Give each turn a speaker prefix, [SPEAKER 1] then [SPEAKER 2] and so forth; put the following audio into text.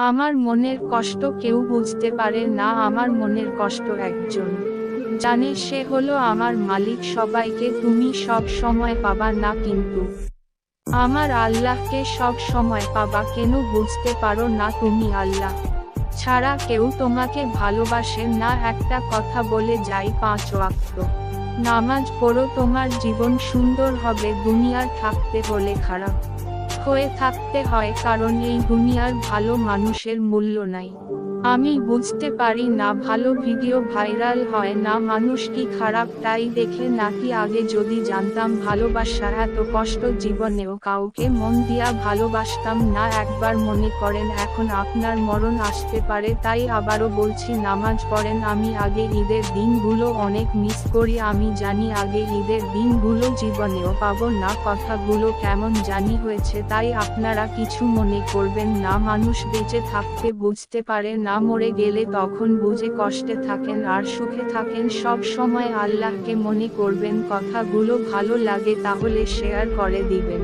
[SPEAKER 1] আমার মনের কষ্ট কেউ বুঝতে পারে না, আমার মনের কষ্ট একজন জানে, সে হলো আমার মালিক। সবাইকে তুমি সব সময় পাবা না, কিন্তু আমার আল্লাহকে সব সময় পাবা। কেন বুঝতে পারো না তুমি? আল্লাহ ছাড়া কেউ তোমাকে ভালোবাসে না। একটা কথা বলে যাই, 5 ওয়াক্ত নামাজ পড়ো, তোমার জীবন সুন্দর হবে। দুনিয়ার থাকতে হলে খারাপ হয়ে থাকতে হয়, কারণ এই দুনিয়ার ভালো মানুষের মূল্য নাই। আমি বুঝতে পারি না, ভালো ভিডিও ভাইরাল হয় না, মানুষ কি খারাপ তাই দেখে নাকি? আগে যদি জানতাম ভালোবাসা এত কষ্ট, জীবনেও কাউকে মন দিয়া ভালোবাসতাম না। একবার মনে করেন এখন আপনার মরণ আসতে পারে, তাই আবারও বলছি নামাজ পড়েন। আমি আগে ঈদের দিনগুলো অনেক মিস করি, আমি জানি আগে ঈদের দিনগুলো জীবনেও পাবো না। কথাগুলো কেমন জানি হয়েছে, তাই আপনারা কিছু মনে করবেন না। মানুষ বেঁচে থাকতে বুঝতে পারে না, মরে গেলে তখন বুঝে কষ্টে থাকেন আর সুখে থাকেন। সব সময় আল্লাহকে মনে করবেন। কথাগুলো ভালো লাগে তাহলে শেয়ার করে দিবেন।